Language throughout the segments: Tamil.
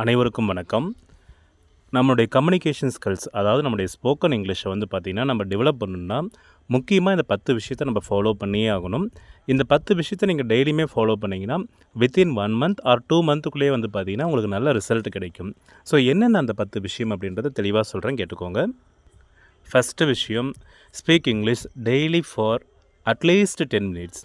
அனைவருக்கும் வணக்கம். நம்மளுடைய கம்யூனிகேஷன் ஸ்கில்ஸ், அதாவது நம்முடைய ஸ்போக்கன் இங்கிலீஷை வந்து பார்த்திங்கன்னா நம்ம டெவலப் பண்ணணும்னா முக்கியமாக இந்த 10 விஷயத்தை நம்ம ஃபாலோ பண்ணியே ஆகணும். இந்த 10 விஷயத்தை நீங்கள் டெய்லியுமே ஃபாலோ பண்ணிங்கன்னா வித்தின் 1 மந்த் ஆர் 2 மந்த்துக்குள்ளேயே வந்து பார்த்திங்கன்னா உங்களுக்கு நல்ல ரிசல்ட் கிடைக்கும். ஸோ என்னென்ன அந்த 10 விஷயம் அப்படின்றத தெளிவாக சொல்கிறேன், கேட்டுக்கோங்க. ஃபஸ்ட்டு விஷயம், speak English daily for at least 10 minutes.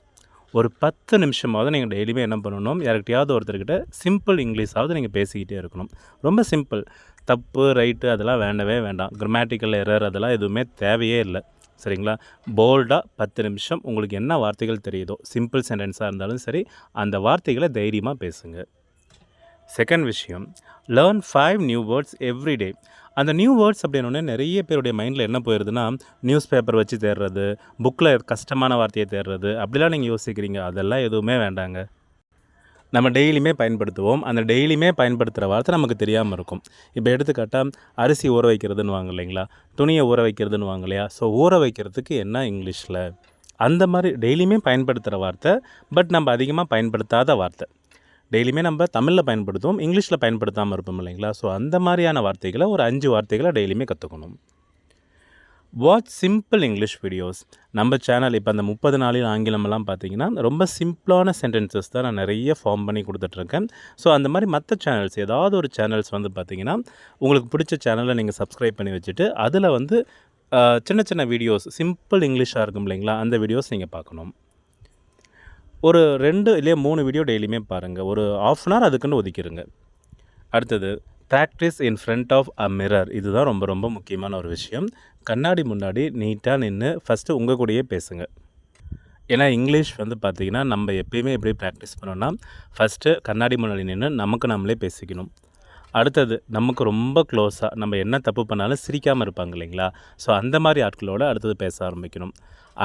ஒரு 10 நிமிஷமாவது நீங்கள் டெய்லியுமே என்ன பண்ணணும், யார்கிட்டையாவது ஒருத்தர்கிட்ட சிம்பிள் இங்கிலீஷாவது நீங்கள் பேசிக்கிட்டே இருக்கணும். ரொம்ப சிம்பிள். தப்பு ரைட்டு அதெல்லாம் வேண்டவே வேண்டாம். கிராமட்டிக்கல் எரர் அதெல்லாம் எதுவுமே தேவையே இல்லை, சரிங்களா? போல்டாக 10 நிமிஷம் உங்களுக்கு என்ன வார்த்தைகள் தெரியுதோ, சிம்பிள் சென்டென்ஸாக இருந்தாலும் சரி, அந்த வார்த்தைகளை தைரியமாக பேசுங்க. செகண்ட் விஷயம், learn 5 new words every day. அந்த நியூ வேர்ட்ஸ் அப்படின்னோடனே நிறைய பேருடைய மைண்டில் என்ன போயிடுதுன்னா, நியூஸ் பேப்பர் வச்சு தேடுறது, புக்கில் கஷ்டமான வார்த்தையை தேடுறது, அப்படிலாம் நீங்கள் யோசிக்கிறீங்க. அதெல்லாம் எதுவுமே வேண்டாங்க. நம்ம டெய்லியுமே பயன்படுத்துவோம். அந்த டெய்லியுமே பயன்படுத்துகிற வார்த்தை நமக்கு தெரியாமல் இருக்கும். இப்போ எடுத்துக்காட்டால் அரிசி ஊற வைக்கிறதுன்னு வாங்க இல்லைங்களா, துணியை ஊற வைக்கிறதுன்னு வாங்க இல்லையா. ஸோ ஊற வைக்கிறதுக்கு என்ன இங்கிலீஷில், அந்த மாதிரி டெய்லியுமே பயன்படுத்துகிற வார்த்தை, பட் நம்ம அதிகமாக பயன்படுத்தாத வார்த்தை. டெய்லியுமே நம்ம தமிழில் பயன்படுத்துவோம், இங்கிலீஷில் பயன்படுத்தாமல் இருப்போம் இல்லைங்களா. ஸோ அந்த மாதிரியான வார்த்தைகளை ஒரு 5 வார்த்தைகளை டெய்லியுமே கற்றுக்கணும். Watch simple English videos. நம்ம சேனல் இப்போ அந்த 30 நாளில் ஆங்கிலமெல்லாம் பார்த்தீங்கன்னா ரொம்ப சிம்பிளான சென்டென்சஸ் தான் நான் நிறைய ஃபார்ம் பண்ணி கொடுத்துட்ருக்கேன். ஸோ அந்த மாதிரி மற்ற சேனல்ஸ், ஏதாவது ஒரு சேனல்ஸ் வந்து பார்த்திங்கன்னா உங்களுக்கு பிடிச்ச சேனலை நீங்கள் சப்ஸ்கிரைப் பண்ணி வச்சுட்டு அதில் வந்து சின்ன சின்ன வீடியோஸ் சிம்பிள் இங்கிலீஷாக இருக்கும் இல்லைங்களா, அந்த வீடியோஸ் நீங்கள் பார்க்கணும். ஒரு 2 இல்லையா 3 வீடியோ டெய்லியுமே பாருங்கள். ஒரு ½ அன் ஹவர் அதுக்குன்னு ஒதுக்கிடுங்க. அடுத்தது, practice in front of a mirror. இதுதான் ரொம்ப ரொம்ப முக்கியமான ஒரு விஷயம். கண்ணாடி முன்னாடி நீட்டாக நின்று ஃபஸ்ட்டு உங்கள் கூடயே பேசுங்க. ஏன்னா இங்கிலீஷ் வந்து பார்த்திங்கன்னா நம்ம எப்பயுமே எப்படி ப்ராக்டிஸ் பண்ணோன்னா, ஃபஸ்ட்டு கண்ணாடி முன்னாடி நின்று நமக்கு நம்மளே பேசிக்கணும். அடுத்தது, நமக்கு ரொம்ப க்ளோஸாக நம்ம என்ன தப்பு பண்ணாலும் சிரிக்காமல் இருப்பாங்க இல்லைங்களா, ஸோ அந்த மாதிரி ஆட்களோடு அடுத்தது பேச ஆரம்பிக்கணும்.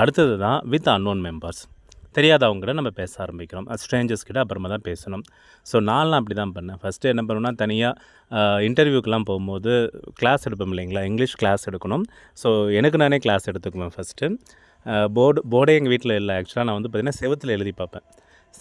அடுத்தது தான் வித் அன்னோன் மெம்பர்ஸ், தெரியாதவங்ககிட்ட நம்ம பேச ஆரம்பிக்கிறோம். ஸ்ட்ரேஞ்சர்ஸ் கிட்ட அப்புறமா தான் பேசணும். ஸோ நான்லாம் அப்படி தான் பண்ணேன். ஃபஸ்ட்டு என்ன பண்ணுவேன்னா, தனியாக இன்டர்வியூக்கெலாம் போகும்போது கிளாஸ் எடுப்போம் இல்லைங்களா, இங்கிலீஷ் கிளாஸ் எடுக்கணும். ஸோ எனக்கு நானே கிளாஸ் எடுத்துக்குவேன். ஃபஸ்ட்டு போர்டே எங்கள் வீட்டில் இல்லை. ஆக்சுவலாக நான் வந்து பார்த்திங்கன்னா செவுத்தில் எழுதி பார்ப்பேன்.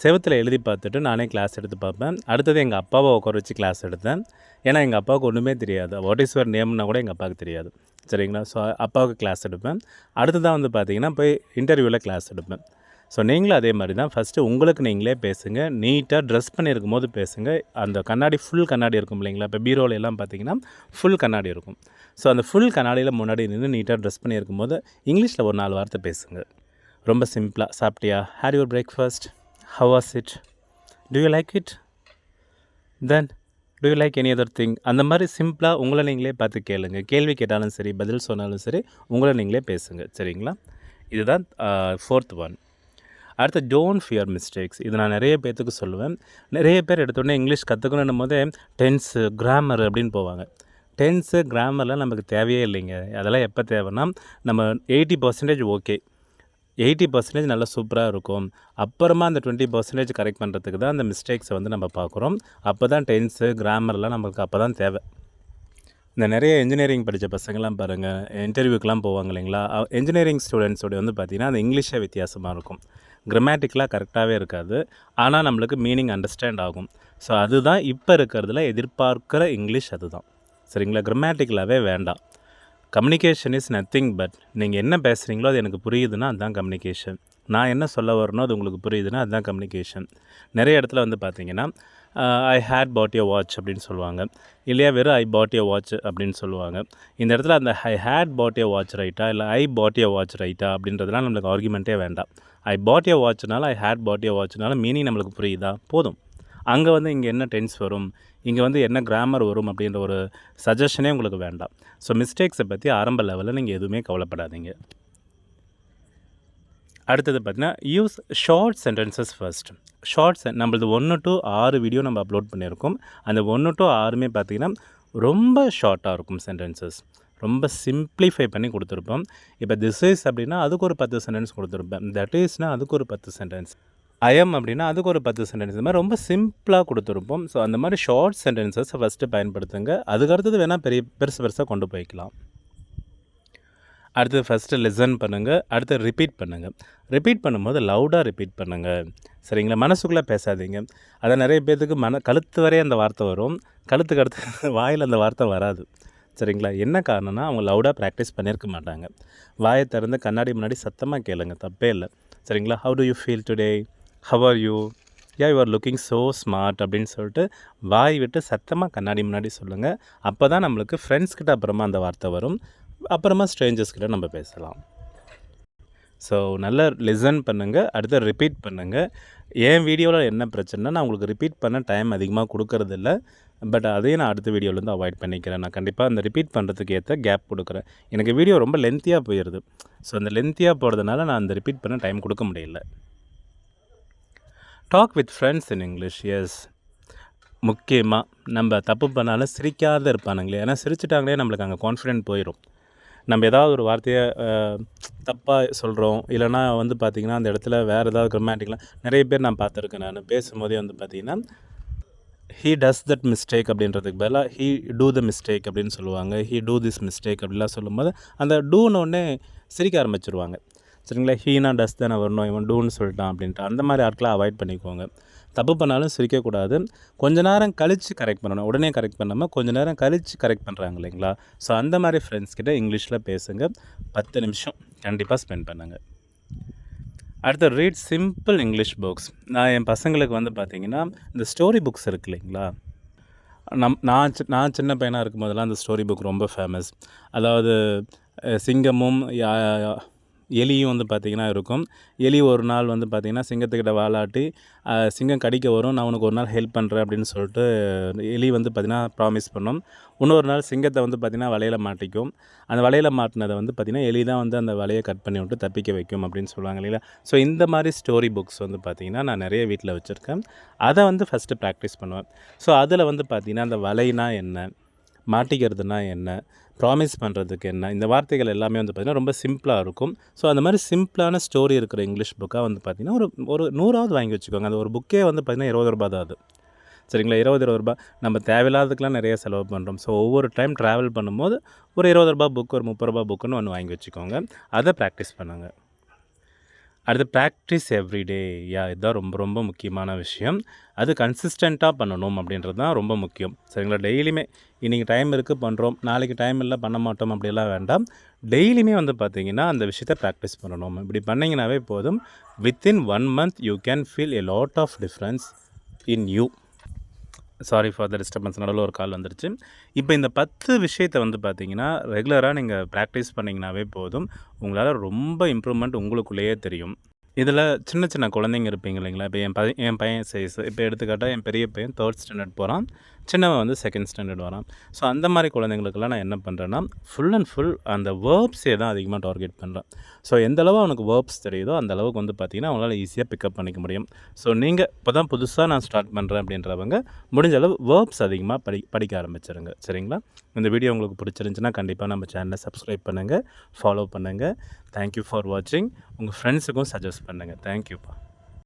செவுத்தில் எழுதி பார்த்துட்டு நானே கிளாஸ் எடுத்து பார்ப்பேன். அடுத்தது எங்கள் அப்பாவை உட்கார வச்சு கிளாஸ் எடுத்தேன். ஏன்னா எங்கள் அப்பாவுக்கு ஒன்றுமே தெரியாது. வாட் இஸ் யுவர் நேம்னா கூட எங்கள் அப்பாவுக்கு தெரியாது, சரிங்களா. ஸோ அப்பாவுக்கு கிளாஸ் எடுப்பேன். அடுத்ததான் வந்து பார்த்திங்கன்னா போய் இன்டர்வியூவில் கிளாஸ் எடுப்பேன். ஸோ நீங்களும் அதே மாதிரி தான் ஃபஸ்ட்டு உங்களுக்கு நீங்களே பேசுங்க. நீட்டாக ட்ரெஸ் பண்ணியிருக்கும் போது பேசுங்க. அந்த கண்ணாடி ஃபுல் கண்ணாடி இருக்கும் இல்லைங்களா, இப்போ பீரோவில் எல்லாம் பார்த்தீங்கன்னா ஃபுல் கண்ணாடி இருக்கும். ஸோ அந்த ஃபுல் கண்ணாடியில் முன்னாடி நின்று நீட்டாக ட்ரெஸ் பண்ணியிருக்கும் போது இங்கிலீஷில் ஒரு 4 வார்த்தை பேசுங்க. ரொம்ப சிம்பிளாக, சாப்பிட்டியா, had your breakfast, how was it, do you like it, then do you like any other thing, அந்த மாதிரி சிம்பிளாக உங்களை நீங்களே பார்த்து கேளுங்க. கேள்வி கேட்டாலும் சரி, பதில் சொன்னாலும் சரி, உங்களை நீங்களே பேசுங்க, சரிங்களா. இதுதான் 4th ஒன். அடுத்து, டோன்ட் ஃபியர் மிஸ்டேக்ஸ். இது நான் நிறைய பேர்த்துக்கு சொல்லுவேன். நிறைய பேர் எடுத்தோடனே இங்கிலீஷ் கற்றுக்கணும் போதே டென்ஸு கிராமர் அப்படின்னு போவாங்க. டென்ஸு கிராமர்லாம் நமக்கு தேவையே இல்லைங்க. அதெல்லாம் எப்போ தேவைன்னா, நம்ம 80% ஓகே, 80% நல்லா சூப்பராக இருக்கும். அப்புறமா அந்த 20% கரெக்ட் பண்ணுறதுக்கு தான் அந்த மிஸ்டேக்ஸை வந்து நம்ம பார்க்குறோம். அப்போ தான் டென்ஸு கிராமர்லாம் நமக்கு அப்போ தான் தேவை. இந்த நிறைய இன்ஜினியரிங் படித்த பசங்கள்லாம் பாருங்கள், இன்டர்வியூக்கெலாம் போவாங்க இல்லைங்களா. இன்ஜினியரிங் ஸ்டூடெண்ட்ஸோட வந்து பார்த்திங்கன்னா அந்த இங்கிலீஷே வித்தியாசமாக இருக்கும். கிராமட்டிக்கலாக கரெக்டாகவே இருக்காது, ஆனால் நம்மளுக்கு மீனிங் அண்டர்ஸ்டாண்ட் ஆகும். ஸோ அதுதான் இப்போ இருக்கிறதுல எதிர்பார்க்குற இங்கிலீஷ், அதுதான், சரிங்களா. கிராமட்டிக்கலாகவே வேண்டாம். கம்யூனிகேஷன் இஸ் நத்திங் பட், நீங்கள் என்ன பேசுகிறீங்களோ அது எனக்கு புரியுதுன்னா அதுதான் கம்யூனிகேஷன். நான் என்ன சொல்ல வரணும் அது உங்களுக்கு புரியுதுன்னா அதுதான் கம்யூனிகேஷன். நிறைய இடத்துல வந்து பார்த்திங்கன்னா ஐ ஹேட் பாட் ய வாட்ச் அப்படின்னு சொல்லுவாங்க, இல்லையா வெறும் ஐ பாட் ய வாட்ச் அப்படின்னு சொல்லுவாங்க. இந்த இடத்துல அந்த ஐ ஹேட் பாட் ய வாட்ச் ரைட்டா இல்லை ஐ பாட் ய வாட்ச் ரைட்டா அப்படின்றதுலாம் நம்மளுக்கு ஆர்குமெண்ட்டே வேண்டாம். ஐ பாட் ய வாட்ச்னால ஐ ஹேட் பாட் ய வாட்ச்னால மீனிங் நம்மளுக்கு புரியுதா, போதும். அங்கே வந்து இங்கே என்ன டென்ஸ் வரும், இங்கே வந்து என்ன கிராமர் வரும் அப்படின்ற ஒரு சஜஷனே உங்களுக்கு வேண்டாம். ஸோ மிஸ்டேக்ஸை பற்றி ஆரம்ப லெவலில் நீங்கள் எதுவுமே கவலைப்படாதீங்க. அடுத்தது பார்த்திங்கன்னா, யூஸ் ஷார்ட் சென்டென்சஸ் ஃபர்ஸ்ட். நம்மளது 1 to 6 வீடியோ நம்ம அப்லோட் பண்ணியிருக்கோம். அந்த 1 to 6மே பார்த்திங்கன்னா ரொம்ப ஷார்ட்டாக இருக்கும் சென்டென்சஸ். ரொம்ப சிம்ப்ளிஃபை பண்ணி கொடுத்துருப்போம். இப்போ திஸ் இஸ் அப்படின்னா அதுக்கு ஒரு 10 சென்டென்ஸ் கொடுத்துருப்பேன். தட் இஸ்னால் அதுக்கு ஒரு 10 சென்டென்ஸ். ஐ எம் அப்படின்னா அதுக்கு ஒரு 10 சென்டென்ஸ். இந்த மாதிரி ரொம்ப சிம்பிளாக கொடுத்துருப்போம். ஸோ அந்த மாதிரி ஷார்ட் சென்டென்சஸ் ஃபஸ்ட்டு பயன்படுத்துங்க. அதுக்கடுத்தது வேணால் பெருசாக கொண்டு போய்க்கலாம். அடுத்து ஃபஸ்ட்டு லிசன் பண்ணுங்கள். அடுத்து ரிப்பீட் பண்ணுங்கள். ரிப்பீட் பண்ணும்போது லவுடாக ரிப்பீட் பண்ணுங்கள். சரிங்களா? மனசுக்குள்ளே பேசாதீங்க. அதை நிறைய பேர்த்துக்கு கழுத்து வரையே அந்த வார்த்தை வரும். கழுத்துக்கு அடுத்து வாயில் அந்த வார்த்தை வராது. சரிங்களா? என்ன காரணம்னா அவங்க லவுடாக ப்ராக்டிஸ் பண்ணியிருக்க மாட்டாங்க. வாயை திறந்து கண்ணாடி முன்னாடி சத்தமாக கேளுங்க, தப்பே இல்லை. சரிங்களா? How do you feel today? How are you? You are looking so smart அப்படின்னு சொல்லிட்டு வாய் விட்டு சத்தமாக கண்ணாடி முன்னாடி சொல்லுங்கள். அப்போ தான் நம்மளுக்கு ஃப்ரெண்ட்ஸ்கிட்ட அப்புறமா அந்த வார்த்தை வரும். அப்புறமா ஸ்ட்ரேஞ்சர்ஸ்கிட்ட நம்ம பேசலாம். ஸோ நல்லா லிசன் பண்ணுங்கள். அடுத்து ரிப்பீட் பண்ணுங்கள். என் வீடியோவில் என்ன பிரச்சனைனா, நான் உங்களுக்கு ரிப்பீட் பண்ண டைம் அதிகமாக கொடுக்கறதில்ல. பட் அதையும் நான் அடுத்த வீடியோவிலேருந்து அவாய்ட் பண்ணிக்கிறேன். நான் கண்டிப்பாக அந்த ரிப்பீட் பண்ணுறதுக்கு ஏற்ற கேப் கொடுக்குறேன். எனக்கு வீடியோ ரொம்ப லென்த்தியாக போயிடுது. ஸோ அந்த லென்த்தியாக போகிறதுனால நான் அந்த ரிப்பீட் பண்ண டைம் கொடுக்க முடியல. Talk with friends in English. Yes, முக்கியமாக நம்ம தப்பு பண்ணாலும் சிரிக்காத இருப்பானுங்களே. ஏன்னா சிரிச்சிட்டாங்களே நம்மளுக்கு அங்கே கான்ஃபிடென்ட் போயிடும். நம்ம ஏதாவது ஒரு வார்த்தையை தப்பாக சொல்கிறோம், இல்லைனா வந்து பார்த்திங்கன்னா அந்த இடத்துல வேறு ஏதாவது கிராமட்டிக்கலாக நிறைய பேர் நான் பார்த்துருக்கேன். நான் பேசும்போதே வந்து பார்த்திங்கன்னா ஹீ டஸ் தட் மிஸ்டேக் அப்படின்றதுக்கு பதிலாக ஹீ டூ த மிஸ்டேக் அப்படின்னு சொல்லுவாங்க. ஹீ டூ திஸ் மிஸ்டேக் அப்படிலாம் சொல்லும்போது அந்த டூனோடனே சிரிக்க ஆரம்பிச்சிருவாங்க. சரிங்களா? ஹீனா டஸ் தானே வரணும், இவன் டூன்னு சொல்லிட்டான் அப்படின்ட்டு. அந்த மாதிரி ஆட்களை அவாய்ட் பண்ணிக்கோங்க. தப்பு பண்ணாலும் சிரிக்கக்கூடாது. கொஞ்ச நேரம் கழித்து கரெக்ட் பண்ணணும். உடனே கரெக்ட் பண்ணாமல் கொஞ்சம் நேரம் கழித்து கரெக்ட் பண்ணுறாங்க இல்லைங்களா? ஸோ அந்த மாதிரி ஃப்ரெண்ட்ஸ்கிட்ட இங்கிலீஷில் பேசுங்க. 10 நிமிஷம் கண்டிப்பாக ஸ்பெண்ட் பண்ணுங்கள். அடுத்து ரீட் சிம்பிள் இங்கிலீஷ் புக்ஸ். நான் என் பசங்களுக்கு வந்து பார்த்திங்கன்னா இந்த ஸ்டோரி புக்ஸ் இருக்குது இல்லைங்களா? நான் சின்ன பையனாக இருக்கும் போதெல்லாம் அந்த ஸ்டோரி புக் ரொம்ப ஃபேமஸ். அதாவது சிங்கமும் எலியும் வந்து பார்த்திங்கன்னா இருக்கும். எலி ஒரு நாள் வந்து பார்த்திங்கன்னா சிங்கத்துக்கிட்ட வாலாட்டி சிங்கம் கடிக்க வரும், நான் உனக்கு ஒரு நாள் ஹெல்ப் பண்ணுறேன் அப்படின்னு சொல்லிட்டு எலி வந்து பார்த்திங்கன்னா ப்ராமிஸ் பண்ணும். இன்னொரு நாள் சிங்கத்தை வந்து பார்த்திங்கன்னா வலையில் மாட்டிக்கும். அந்த வலையில் மாட்டினதை வந்து பார்த்திங்கன்னா எலி தான் வந்து அந்த வலையை கட் பண்ணி விட்டு தப்பிக்க வைக்கும் அப்படின்னு சொல்லுவாங்க இல்லைங்களா? ஸோ இந்த மாதிரி ஸ்டோரி புக்ஸ் வந்து பார்த்திங்கன்னா நான் நிறைய வீட்டில் வச்சுருக்கேன். அதை வந்து ஃபஸ்ட்டு ப்ராக்டிஸ் பண்ணுவேன். ஸோ அதில் வந்து பார்த்திங்கன்னா அந்த வலைனா என்ன, மாட்டிக்கிறதுனா என்ன, ப்ராமிஸ் பண்ணுறதுக்கு என்ன, இந்த வார்த்தைகள் எல்லாமே வந்து பார்த்திங்கன்னா ரொம்ப சிம்பிளாக இருக்கும். ஸோ அந்த மாதிரி சிம்பிளான ஸ்டோரி இருக்கிற இங்கிலீஷ் புக்காக வந்து பார்த்திங்கன்னா ஒரு 100ஆவது வாங்கி வச்சுக்கோங்க. அந்த ஒரு புக்கே வந்து பார்த்திங்கன்னா ₹20 தான் அது. சரிங்களா? ₹20 நம்ம தேவையில்லாததுக்கெலாம் நிறைய செலவு பண்ணுறோம். ஸோ ஒவ்வொரு டைம் ட்ராவல் பண்ணும்போது ஒரு ₹20 புக், ஒரு ₹30 புக்குன்னு ஒன்று வாங்கி வச்சுக்கோங்க. அதை ப்ராக்டிஸ் பண்ணுங்கள். அடுத்து ப்ராக்டிஸ் எவ்ரிடே. இதுதான் ரொம்ப ரொம்ப முக்கியமான விஷயம். அது கன்சிஸ்டண்ட்டாக பண்ணணும் அப்படின்றது தான் ரொம்ப முக்கியம். சரிங்களா? டெய்லியுமே இன்றைக்கி டைம் இருக்குது பண்ணுறோம், நாளைக்கு டைம் இல்லை பண்ண மாட்டோம் அப்படிலாம் வேண்டாம். டெய்லியுமே வந்து பார்த்திங்கன்னா அந்த விஷயத்தை ப்ராக்டிஸ் பண்ணணும். இப்படி பண்ணிங்கனாவே போதும். Within 1 month you can feel a lot of difference in you. Sorry for the disturbance, நடுவில் ஒரு கால் வந்துருச்சு. இப்போ இந்த 10 விஷயத்தை வந்து பார்த்திங்கன்னா ரெகுலராக நீங்கள் ப்ராக்டிஸ் பண்ணிங்கனாவே போதும். உங்களால் ரொம்ப இம்ப்ரூவ்மெண்ட் உங்களுக்குள்ளேயே தெரியும். இதில் சின்ன சின்ன குழந்தைங்க இருப்பீங்க இல்லைங்களா? இப்போ என் பையன் சைஸ் இப்போ எடுத்துக்காட்டால் என் பெரிய பையன் 3rd ஸ்டாண்டர்ட் போகிறான், சின்னவன் வந்து 2nd ஸ்டாண்டர்ட் வரான். ஸோ அந்த மாதிரி குழந்தைங்களுக்கெல்லாம் நான் என்ன பண்ணுறேன்னா ஃபுல் அண்ட் ஃபுல் அந்த வேர்ப்ஸே தான் அதிகமாக டார்கெட் பண்ணுறேன். ஸோ எந்த அளவு அவனுக்கு வேர்ப்ஸ் தெரியுதோ அந்த அளவுக்கு வந்து பார்த்திங்கன்னா அவங்களால ஈஸியாக பிக்கப் பண்ணிக்க முடியும். ஸோ நீங்கள் இப்போ தான் புதுசாக நான் ஸ்டார்ட் பண்ணுறேன் அப்படின்றவங்க முடிஞ்ச அளவு வேர்ப்ஸ் அதிகமாக படிக்க ஆரம்பிச்சிருங்க. சரிங்களா? இந்த வீடியோ உங்களுக்கு பிடிச்சிருந்துச்சுன்னா கண்டிப்பாக நம்ம சேனலை சப்ஸ்கிரைப் பண்ணுங்கள், ஃபாலோ பண்ணுங்கள். தேங்க்யூ ஃபார் வாட்சிங். உங்கள் ஃப்ரெண்ட்ஸுக்கும் சஜஸ்ட் பண்ணுங்கள். தேங்க்யூப்பா.